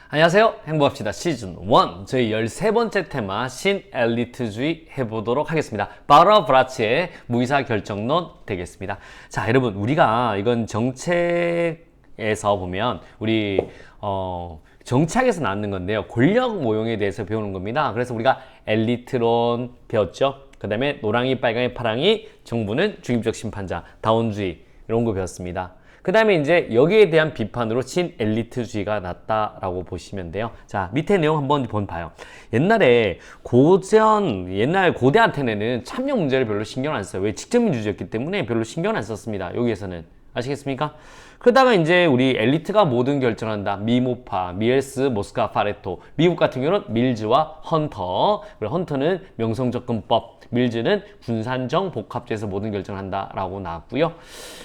안녕하세요. 행복합시다. 시즌 1. 저희 13번째 테마 신엘리트주의 해보도록 하겠습니다. 바로 브라치의 무이사 결정론 되겠습니다. 자, 여러분, 우리가 이건 정책에서 보면 우리 정치학에서 나왔는 건데요. 권력 모형에 대해서 배우는 겁니다. 그래서 우리가 엘리트론 배웠죠. 그 다음에 노랑이, 빨강이, 파랑이, 정부는 중립적 심판자, 다원주의 이런 거 배웠습니다. 그 다음에 이제 여기에 대한 비판으로 친엘리트주의가 났다라고 보시면 돼요. 자, 밑에 내용 한번 봐요. 옛날 고대 아테네는 참여 문제를 별로 신경 안 써요. 왜? 직접민주주의였기 때문에 별로 신경 안 썼습니다. 여기에서는. 아시겠습니까? 그러다가 이제 우리 엘리트가 모든 결정한다. 미모파, 미엘스, 모스카, 파레토. 미국 같은 경우는 밀즈와 헌터. 그리고 헌터는 명성접근법, 밀즈는 군산정 복합제에서 모든 결정을 한다라고 나왔고요.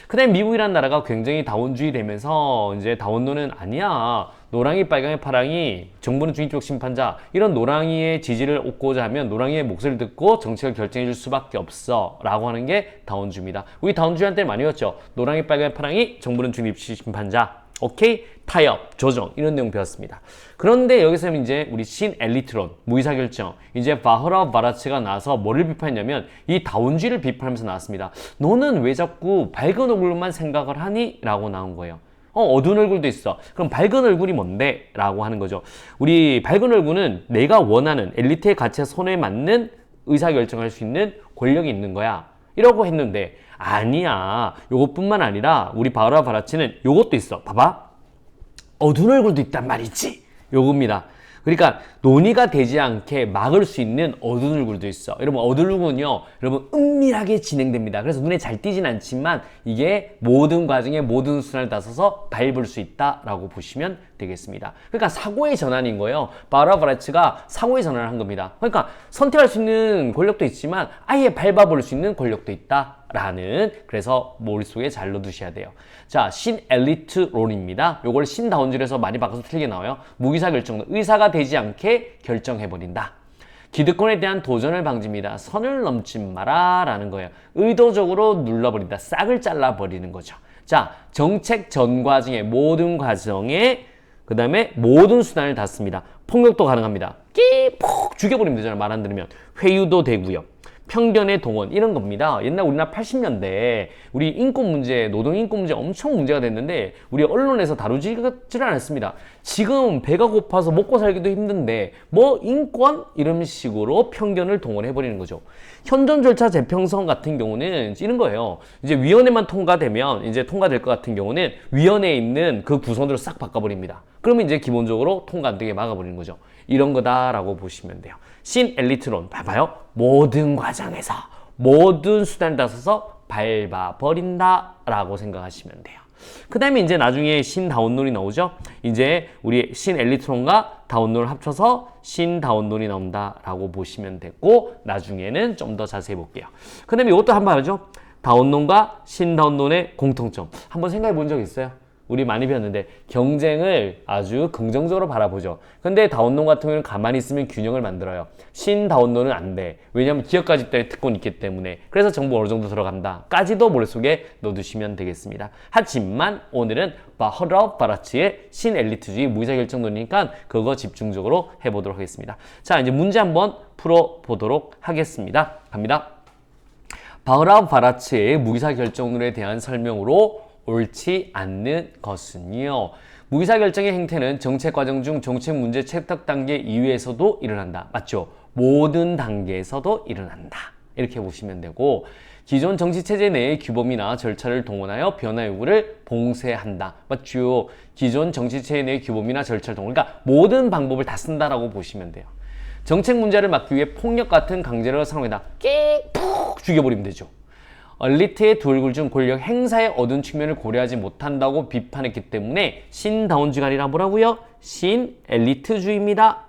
그다음에 미국이라는 나라가 굉장히 다원주의 되면서 이제 다원론은 아니야. 노랑이, 빨강이, 파랑이, 정부는 중립적 심판자, 이런 노랑이의 지지를 얻고자 하면 노랑이의 목소리를 듣고 정책을 결정해 줄 수밖에 없어 라고 하는 게 다원주의입니다. 우리 다원주의한테 많이 배웠죠. 노랑이, 빨강이, 파랑이, 정부는 중립적 심판자, 오케이? 타협, 조정, 이런 내용 배웠습니다. 그런데 여기서 이제 우리 신엘리트론, 무의사결정, 이제 바흐라 바라츠가 나와서 뭐를 비판했냐면 이 다원주의를 비판하면서 나왔습니다. 너는 왜 자꾸 밝은 얼굴만 생각을 하니? 라고 나온 거예요. 어두운 얼굴도 있어. 그럼 밝은 얼굴이 뭔데? 라고 하는 거죠. 우리 밝은 얼굴은 내가 원하는 엘리트의 가치에 손에 맞는 의사결정할 수 있는 권력이 있는 거야. 이러고 했는데 아니야. 요것뿐만 아니라 우리 바흐라 바라치는 요것도 있어. 봐봐. 어두운 얼굴도 있단 말이지. 요겁니다. 그러니까 논의가 되지 않게 막을 수 있는 어두운 얼굴도 있어. 여러분, 어두운 얼굴은요, 여러분 은밀하게 진행됩니다. 그래서 눈에 잘 띄진 않지만 이게 모든 과정에 모든 순환을 다서서 밟을 수 있다라고 보시면 되겠습니다. 그러니까 사고의 전환인 거예요. 바흐라 바라츠가 사고의 전환을 한 겁니다. 그러니까 선택할 수 있는 권력도 있지만 아예 밟아볼 수 있는 권력도 있다. 그래서 머릿속에 잘 넣어두셔야 돼요. 자, 신엘리트론입니다. 요걸 신다원주의에서 많이 바꿔서 틀리게 나와요. 무의사결정론, 의사가 되지 않게 결정해버린다. 기득권에 대한 도전을 방지입니다. 선을 넘지 마라 라는 거예요. 의도적으로 눌러버린다. 싹을 잘라버리는 거죠. 자, 정책 전 과정에 모든 과정에 그 다음에 모든 수단을 다 씁니다. 폭력도 가능합니다. 푹 죽여버리면 되잖아요. 말 안 들으면. 회유도 되고요. 편견의 동원, 이런 겁니다. 옛날 우리나라 80년대 우리 인권 문제, 노동 인권 문제 엄청 문제가 됐는데 우리 언론에서 다루지를 않았습니다. 지금 배가 고파서 먹고 살기도 힘든데 뭐 인권? 이런 식으로 편견을 동원해버리는 거죠. 현존 절차 재평선 같은 경우는 이런 거예요. 이제 위원회만 통과되면 이제 통과될 것 같은 경우는 위원회에 있는 그 구성들을 싹 바꿔버립니다. 그러면 이제 기본적으로 통과 안 되게 막아버리는 거죠. 이런 거다라고 보시면 돼요. 신엘리트론, 봐봐요. 모든 과정에서 모든 수단을 다 써서 밟아버린다라고 생각하시면 돼요. 그 다음에 이제 나중에 신다원론이 나오죠. 이제 우리 신엘리트론과 다원론을 합쳐서 신다원론이 나온다라고 보시면 되고, 나중에는 좀 더 자세히 볼게요. 그 다음에 이것도 한번 봐야죠. 다원론과 신다원론의 공통점. 한번 생각해 본 적 있어요? 우리 많이 배웠는데 경쟁을 아주 긍정적으로 바라보죠. 근데 다원론 같은 경우는 가만히 있으면 균형을 만들어요. 신다원론은 안 돼. 왜냐하면 기업가집 때문에 특권이 있기 때문에. 그래서 정부 어느 정도 들어간다 까지도 머릿속에 넣어두시면 되겠습니다. 하지만 오늘은 바흐라 바라츠의 신엘리트주의 무의사결정론이니까 그거 집중적으로 해보도록 하겠습니다. 자, 이제 문제 한번 풀어보도록 하겠습니다. 갑니다. 바흐라 바라츠의 무의사결정론에 대한 설명으로 옳지 않는 것은요. 무의사결정의 행태는 정책 과정 중 정책 문제 채택 단계 이외에서도 일어난다. 맞죠? 모든 단계에서도 일어난다. 이렇게 보시면 되고, 기존 정치체제 내의 규범이나 절차를 동원하여 변화 요구를 봉쇄한다. 맞죠? 기존 정치체제 내의 규범이나 절차를 동원, 그러니까 모든 방법을 다 쓴다라고 보시면 돼요. 정책 문제를 막기 위해 폭력 같은 강제력을 사용한다. 푹 죽여버리면 되죠. 엘리트의 두 얼굴 중 권력 행사의 어두운 측면을 고려하지 못한다고 비판했기 때문에 신다원주의가 아니라 뭐라고요? 신엘리트주의입니다.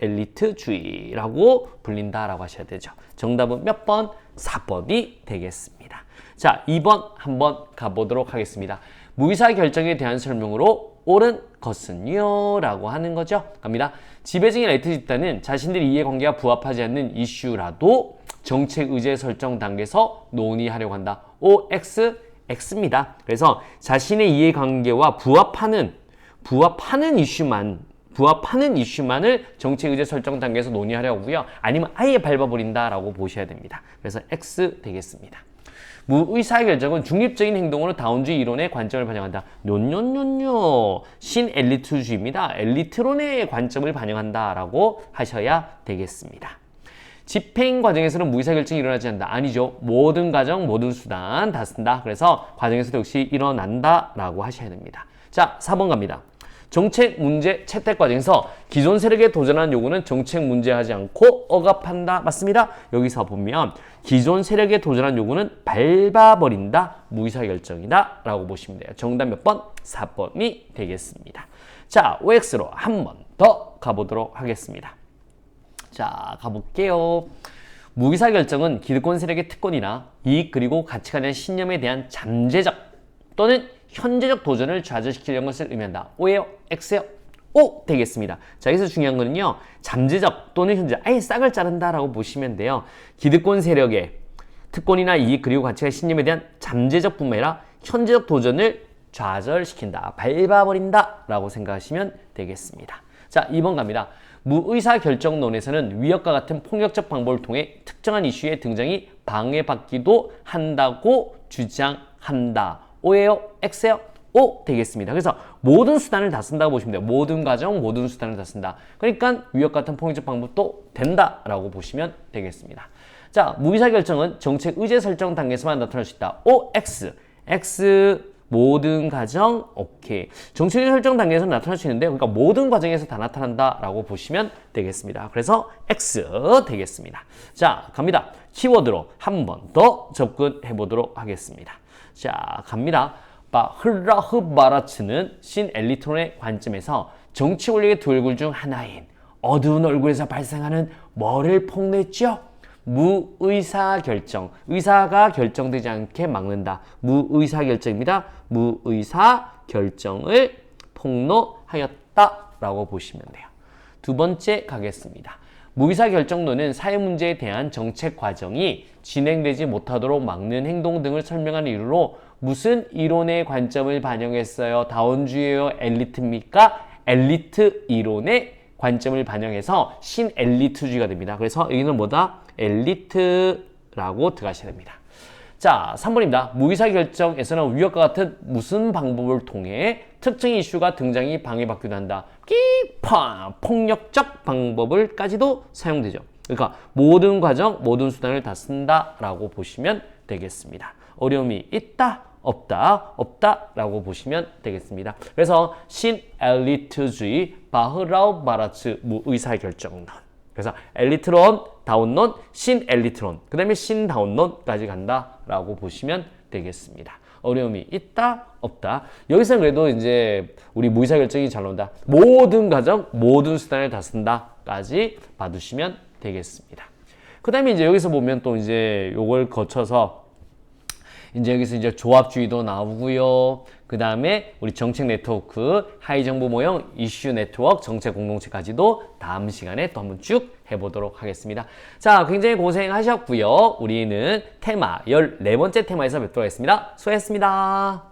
엘리트주의라고 불린다라고 하셔야 되죠. 정답은 몇 번? 4번이 되겠습니다. 자, 2번 한번 가보도록 하겠습니다. 무의사결정에 대한 설명으로 옳은 것은요? 라고 하는 거죠. 갑니다. 지배적인 엘리트 집단은 자신들의 이해관계가 부합하지 않는 이슈라도 정책 의제 설정 단계에서 논의하려고 한다. OX, X입니다. 그래서 자신의 이해관계와 부합하는 부합하는 이슈만을 정책 의제 설정 단계에서 논의하려고요. 아니면 아예 밟아버린다라고 보셔야 됩니다. 그래서 X 되겠습니다. 무의사결정은 중립적인 행동으로 다원주의 이론의 관점을 반영한다. 노노노노 신엘리트주의입니다. 엘리트론의 관점을 반영한다라고 하셔야 되겠습니다. 집행 과정에서는 무의사결정이 일어나지 않는다. 아니죠. 모든 과정, 모든 수단 다 쓴다. 그래서 과정에서도 역시 일어난다라고 하셔야 됩니다. 자, 4번 갑니다. 정책 문제 채택 과정에서 기존 세력에 도전하는 요구는 정책 문제하지 않고 억압한다. 맞습니다. 여기서 보면 기존 세력에 도전하는 요구는 밟아버린다. 무의사결정이다. 라고 보시면 돼요. 정답 몇 번? 4번이 되겠습니다. 자, OX로 한 번 더 가보도록 하겠습니다. 자, 가볼게요. 무의사결정은 기득권 세력의 특권이나 이익 그리고 가치관에 대한 신념에 대한 잠재적 또는 현재적 도전을 좌절시키려는 것을 의미한다. O예요? X예요? O 되겠습니다. 자, 여기서 중요한 거는요. 잠재적 또는 현재 아예 싹을 자른다라고 보시면 돼요. 기득권 세력의 특권이나 이익 그리고 가치관의 신념에 대한 잠재적 뿐만 아니라 현재적 도전을 좌절시킨다. 밟아버린다 라고 생각하시면 되겠습니다. 자, 2번 갑니다. 무의사결정론에서는 위협과 같은 폭력적 방법을 통해 특정한 이슈의 등장이 방해받기도 한다고 주장한다. O예요? X예요? O 되겠습니다. 그래서 모든 수단을 다 쓴다고 보시면 돼요. 모든 과정, 모든 수단을 다 쓴다. 그러니까 위협 같은 폭력적 방법도 된다라고 보시면 되겠습니다. 자, 무의사결정은 정책 의제 설정 단계에서만 나타날 수 있다. O, X. X 모든 과정, 오케이. 정책 의제 설정 단계에서 나타날 수 있는데, 그러니까 모든 과정에서 다 나타난다라고 보시면 되겠습니다. 그래서 X 되겠습니다. 자, 갑니다. 키워드로 한 번 더 접근해 보도록 하겠습니다. 자, 갑니다. 바흐라흐바라츠는 신엘리트론의 관점에서 정치 권력의 두 얼굴 중 하나인 어두운 얼굴에서 발생하는 뭐를 폭로했죠? 무의사결정. 의사가 결정되지 않게 막는다. 무의사결정입니다. 무의사결정을 폭로하였다라고 보시면 돼요. 두 번째 가겠습니다. 무의사결정론은 사회 문제에 대한 정책 과정이 진행되지 못하도록 막는 행동 등을 설명하는 이유로 무슨 이론의 관점을 반영했어요? 다원주의예요? 엘리트입니까? 엘리트 이론의 관점을 반영해서 신엘리트주의가 됩니다. 그래서 여기는 뭐다? 엘리트라고 들어가셔야 됩니다. 자, 3번입니다. 무의사결정에서는 위협과 같은 무슨 방법을 통해 특정 이슈가 등장이 방해받기도 한다. 끼팡! 폭력적 방법을까지도 사용되죠. 그러니까 모든 과정, 모든 수단을 다 쓴다라고 보시면 되겠습니다. 어려움이 있다, 없다, 없다라고 보시면 되겠습니다. 그래서 신엘리트주의, 바흐라우바라츠 무의사결정론. 그래서 엘리트론, 다운론, 신엘리트론, 그 다음에 신다운론까지 간다라고 보시면 되겠습니다. 어려움이 있다, 없다. 여기서는 그래도 이제 우리 무의사결정이 잘 나온다. 모든 과정, 모든 수단을 다 쓴다까지 봐두시면 되겠습니다. 그 다음에 이제 여기서 보면 또 이제 요걸 거쳐서 이제 여기서 이제 조합주의도 나오고요. 그 다음에 우리 정책 네트워크, 하이 정보 모형, 이슈 네트워크, 정책 공동체까지도 다음 시간에 또 한번 쭉 해보도록 하겠습니다. 자, 굉장히 고생하셨고요. 우리는 테마 14번째 테마에서 뵙도록 하겠습니다. 수고했습니다.